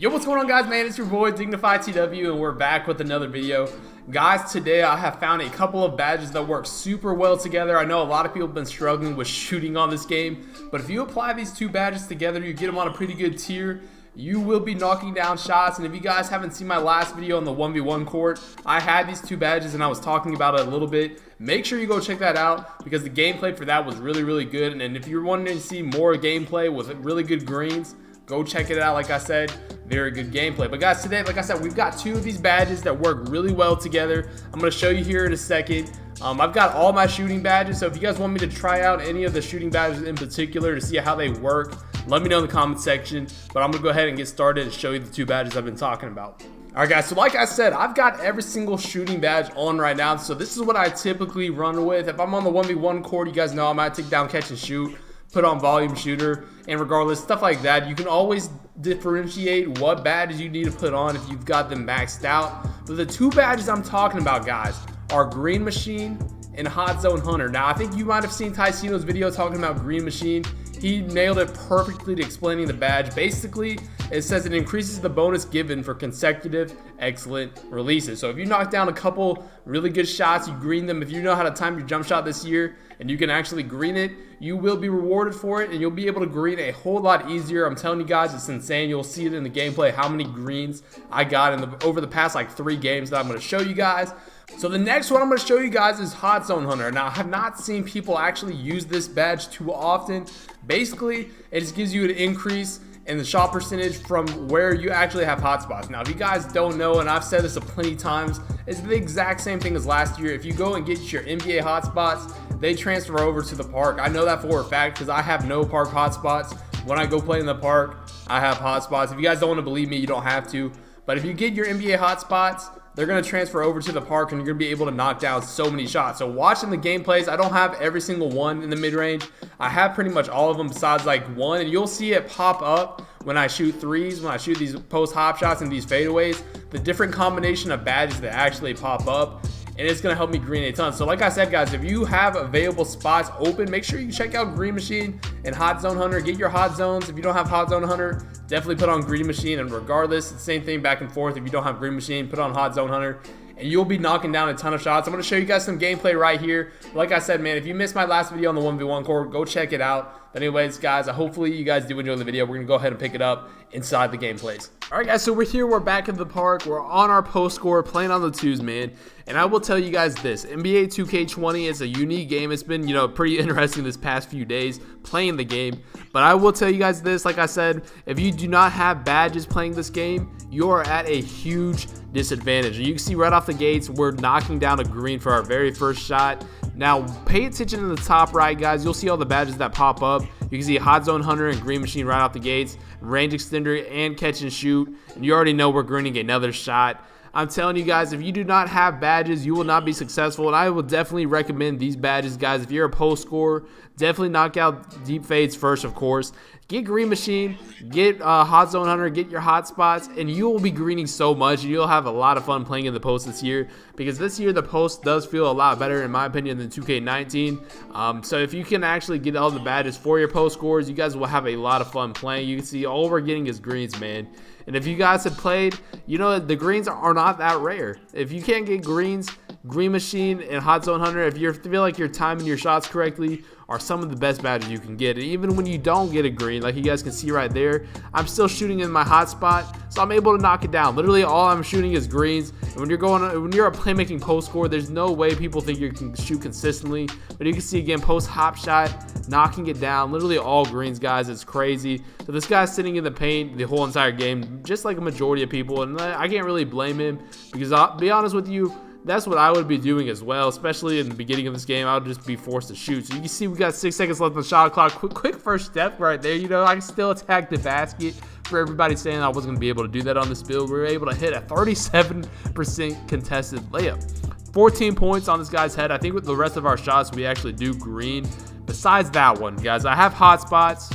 Yo, what's going on, guys? Man, it's your boy Dignified TW, and we're back with another video. Guys, today I have found a couple of badges that work super well together. I know a lot of people have been struggling with shooting on this game, but if you apply these two badges together, you get them on a pretty good tier. You will be knocking down shots. And if you guys haven't seen my last video on the 1v1 court, I had these two badges and I was talking about it a little bit. Make sure you go check that out because the gameplay for that was really good. And if you're wanting to see more gameplay with really good greens, go check it out. Like I said, very good gameplay. But guys, today, like I said, we've got two of these badges that work really well together. I'm going to show you here in a second. I've got all my shooting badges, so if you guys want me to try out any of the shooting badges in particular to see how they work, let me know in the comment section. But I'm going to go ahead and get started and show you the two badges I've been talking about. Alright guys, so like I said, I've got every single shooting badge on right now. So this is what I typically run with. If I'm on the 1v1 court, you guys know I might take down catch and shoot, put on volume shooter, and regardless, stuff like that. You can always differentiate what badges you need to put on if you've got them maxed out. But the two badges I'm talking about, guys, are Green Machine and Hot Zone Hunter. Now, I think you might have seen Tycino's video talking about Green Machine. He nailed it perfectly to explaining the badge. Basically, it says it increases the bonus given for consecutive excellent releases. So if you knock down a couple really good shots, you green them. If you know how to time your jump shot this year and you can actually green it, you will be rewarded for it and you'll be able to green a whole lot easier. I'm telling you guys, it's insane. You'll see it in the gameplay how many greens I got over the past like 3 games that I'm going to show you guys. So the next one I'm going to show you guys is Hot Zone Hunter. Now, I have not seen people actually use this badge too often. Basically, it just gives you an increase in the shot percentage from where you actually have hotspots. Now, if you guys don't know, and I've said this a plenty times, it's the exact same thing as last year. If you go and get your NBA hotspots, they transfer over to the park. I know that for a fact because I have no park hotspots. When I go play in the park, I have hotspots. If you guys don't want to believe me, you don't have to. But if you get your NBA hotspots, they're going to transfer over to the park and you're going to be able to knock down so many shots. So watching the gameplays, I don't have every single one in the mid-range. I have pretty much all of them besides like one, and you'll see it pop up when I shoot threes, when I shoot these post hop shots and these fadeaways, the different combination of badges that actually pop up, and it's going to help me green a ton. So like I said, guys, if you have available spots open, make sure you check out Green Machine and Hot Zone Hunter. Get your hot zones. If you don't have Hot Zone Hunter, definitely put on Green Machine, and regardless, it's the same thing back and forth. If you don't have Green Machine, put on Hot Zone Hunter, and you'll be knocking down a ton of shots. I'm going to show you guys some gameplay right here. Like I said, man, if you missed my last video on the 1v1 court, go check it out. But anyways, guys, hopefully you guys do enjoy the video. We're going to go ahead and pick it up inside the gameplays. All right, guys, so we're back in the park. We're on our post score, playing on the twos, man. And I will tell you guys this, NBA 2K20 is a unique game. It's been, pretty interesting this past few days playing the game. But I will tell you guys this, like I said, if you do not have badges playing this game, you are at a huge disadvantage. And you can see right off the gates, we're knocking down a green for our very first shot. Now, pay attention to the top right, guys. You'll see all the badges that pop up. You can see Hot Zone Hunter and Green Machine right off the gates, range extender and catch and shoot. And you already know we're greening another shot. I'm telling you guys, if you do not have badges, you will not be successful. And I will definitely recommend these badges, guys. If you're a post scorer, definitely knock out deep fades first, of course. Get Green Machine, get Hot Zone Hunter, get your hot spots, and you will be greening so much. And you'll have a lot of fun playing in the post this year, because this year the post does feel a lot better, in my opinion, than 2K19. So if you can actually get all the badges for your post scores, you guys will have a lot of fun playing. You can see all we're getting is greens, man. And if you guys have played, the greens are not that rare. If you can't get greens, Green Machine and Hot Zone Hunter, if you feel like you're timing your shots correctly, are some of the best badges you can get. And even when you don't get a green, like you guys can see right there, I'm still shooting in my hot spot, so I'm able to knock it down. Literally all I'm shooting is greens. And when you're a playmaking post score, there's no way people think you can shoot consistently. But you can see again, post hop shot, knocking it down, literally all greens, guys. It's crazy. So this guy's sitting in the paint the whole entire game, just like a majority of people, and I can't really blame him, because I'll be honest with you, that's what I would be doing as well, especially in the beginning of this game. I would just be forced to shoot. So you can see we got 6 seconds left on the shot clock. Quick first step right there. I can still attack the basket. For everybody saying I wasn't going to be able to do that on this build, we were able to hit a 37% contested layup. 14 points on this guy's head. I think with the rest of our shots, we actually do green. Besides that one, guys, I have hot spots.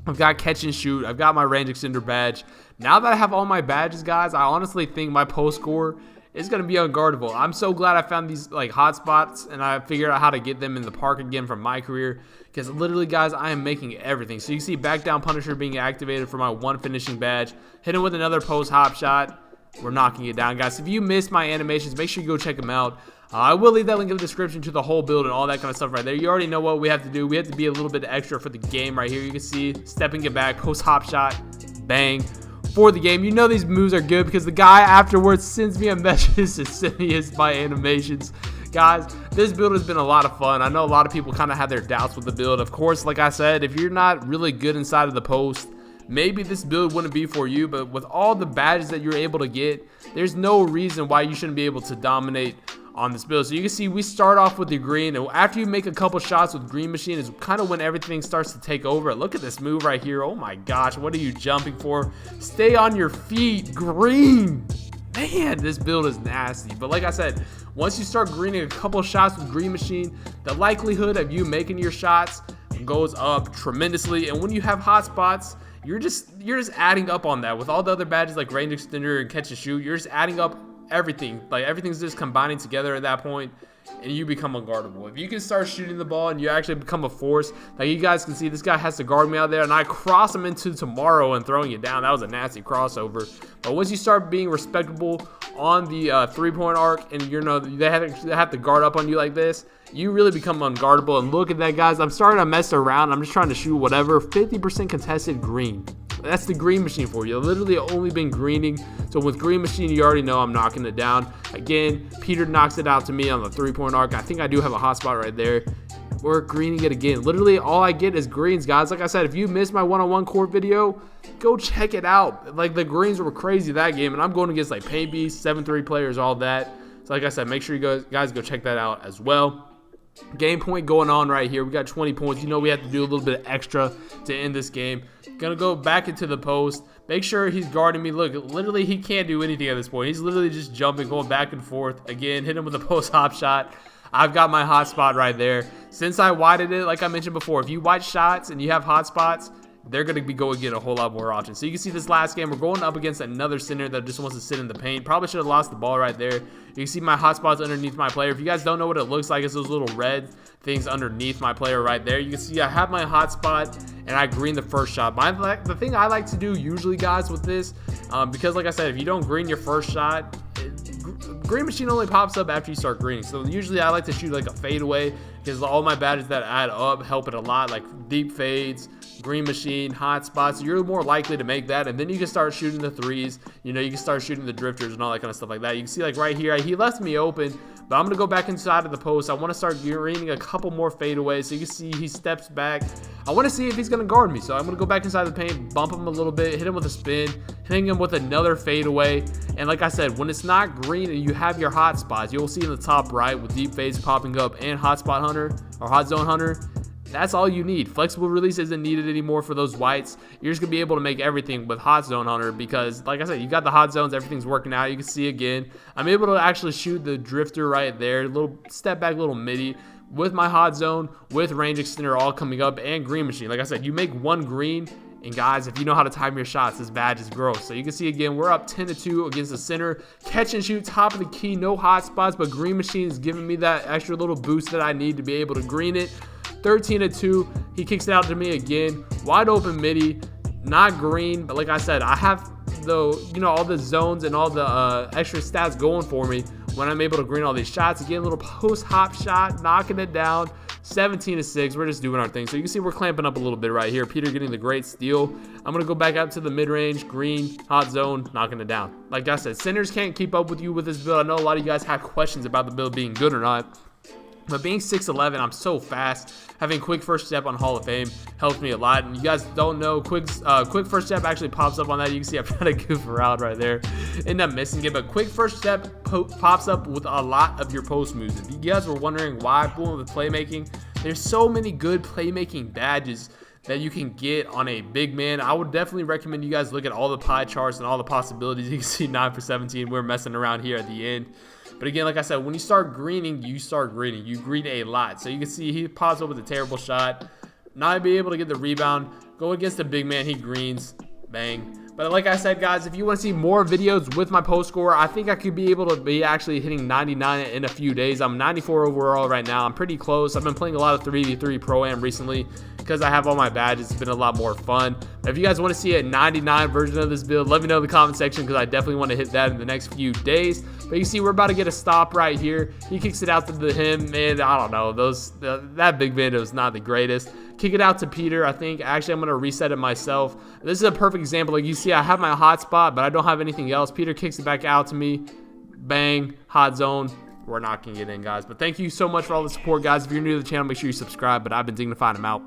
I've got catch and shoot. I've got my range extender badge. Now that I have all my badges, guys, I honestly think my post score it's going to be unguardable. I'm so glad I found these like hot spots and I figured out how to get them in the park again from my career, because literally, guys, I am making everything. So you see back down Punisher being activated for my 1 finishing badge. Hit him with another post hop shot. We're knocking it down, guys. If you missed my animations, make sure you go check them out. I will leave that link in the description to the whole build and all that kind of stuff right there. You already know what we have to do. We have to be a little bit extra for the game right here. You can see stepping it back, post hop shot, bang, for the game. You know these moves are good because the guy afterwards sends me a message to send me my animations. Guys, this build has been a lot of fun. I know a lot of people kind of have their doubts with the build. Of course, like I said, if you're not really good inside of the post, maybe this build wouldn't be for you, but with all the badges that you're able to get, there's no reason why you shouldn't be able to dominate on this build. So you can see we start off with the green, and after you make a couple shots with green machine is kind of when everything starts to take over. Look at this move right here. Oh my gosh, what are you jumping for? Stay on your feet. Green, man, this build is nasty. But like I said, once you start greening a couple shots with green machine, the likelihood of you making your shots goes up tremendously. And when you have hot spots, you're just adding up on that with all the other badges like range extender and catch and shoot. You're just adding up everything. Like everything's just combining together at that point, and you become unguardable. If you can start shooting the ball and you actually become a force, like you guys can see, this guy has to guard me out there, and I cross him into tomorrow and throwing it down. That was a nasty crossover. But once you start being respectable on the 3-point arc, and you know they have to guard up on you like this, you really become unguardable. And look at that, guys. I'm starting to mess around. I'm just trying to shoot whatever. 50% contested green. That's the green machine for you. Literally only been greening. So with green machine, you already know I'm knocking it down. Again, Peter knocks it out to me on the 3-point arc. I think I do have a hot spot right there. We're greening it again. Literally all I get is greens, guys. Like I said, if you missed my one-on-one court video, go check it out. Like the greens were crazy that game, and I'm going against like Paint Beast, 7-3 players, all that. So like I said, make sure you guys go check that out as well. Game point going on right here. We got 20 points. You know we have to do a little bit of extra to end this game. Gonna go back into the post. Make sure he's guarding me. Look, literally he can't do anything at this point. He's literally just jumping, going back and forth. Again, hit him with a post hop shot. I've got my hot spot right there. Since I whited it, like I mentioned before, if you white shots and you have hot spots, they're going to be going in a whole lot more often. So you can see this last game, we're going up against another center that just wants to sit in the paint. Probably should have lost the ball right there. You can see my hotspots underneath my player. If you guys don't know what it looks like, it's those little red things underneath my player right there. You can see I have my hotspot and I green the first shot. The thing I like to do usually, guys, with this, because like I said, if you don't green your first shot, green machine only pops up after you start greening. So usually I like to shoot like a fadeaway, because all my badges that add up help it a lot, like deep fades, green machine, hot spots. You're more likely to make that, and then you can start shooting the threes. You know, you can start shooting the drifters and all that kind of stuff like that. You can see like right here, he left me open, but I'm gonna go back inside of the post. I want to start greening a couple more fadeaways. So you can see he steps back. I want to see if he's gonna guard me. So I'm gonna go back inside the paint, bump him a little bit, hit him with a spin, hitting him with another fadeaway. And like I said, when it's not green and you have your hot spots, you'll see in the top right with deep fades popping up and hotspot hunter or hot zone hunter. That's all you need. Flexible release isn't needed anymore for those whites. You're just going to be able to make everything with hot zone hunter, because like I said, you got the hot zones, everything's working out. You can see again, I'm able to actually shoot the drifter right there, little step back, little midi with my hot zone, with range extender all coming up, and green machine. Like I said, you make one green, and guys, if you know how to time your shots, this badge is gross. So you can see again, we're up 10-2 against the center. Catch and shoot, top of the key, no hot spots, but green machine is giving me that extra little boost that I need to be able to green it. 13-2, he kicks it out to me again, wide open midi, not green, but like I said, I have all the zones and all the extra stats going for me when I'm able to green all these shots. Again, little post hop shot, knocking it down. 17-6, we're just doing our thing. So you can see we're clamping up a little bit right here. Peter getting the great steal. I'm gonna go back up to the mid-range, green, hot zone, knocking it down. Like I said, centers can't keep up with you with this build. I know a lot of you guys have questions about the build being good or not, but being 6'11", I'm so fast. Having quick first step on Hall of Fame helps me a lot. And you guys don't know, quick first step actually pops up on that. You can see I'm trying to goof around right there. End up missing it, but quick first step pops up with a lot of your post moves. If you guys were wondering why boom with playmaking, there's so many good playmaking badges that you can get on a big man. I would definitely recommend you guys look at all the pie charts and all the possibilities. You can see 9 for 17. We're messing around here at the end. But again, like I said, when you start greening, you start greening. You green a lot. So you can see he pops up with a terrible shot. Not be able to get the rebound. Go against the big man, he greens. Bang. But like I said, guys, if you want to see more videos with my post score, I think I could be able to be actually hitting 99 in a few days. I'm 94 overall right now. I'm pretty close. I've been playing a lot of 3v3 Pro-Am recently because I have all my badges. It's been a lot more fun. If you guys want to see a 99 version of this build, let me know in the comment section because I definitely want to hit that in the next few days. But you see, we're about to get a stop right here. He kicks it out to him, man. I don't know. That big video is not the greatest. Kick it out to Peter. I think actually I'm going to reset it myself. This is a perfect example. Like you see, I have my hotspot, but I don't have anything else. Peter kicks it back out to me. Bang. Hot zone. We're knocking it in, guys. But thank you so much for all the support, guys. If you're new to the channel, make sure you subscribe. But I've been Dignified. I'm out.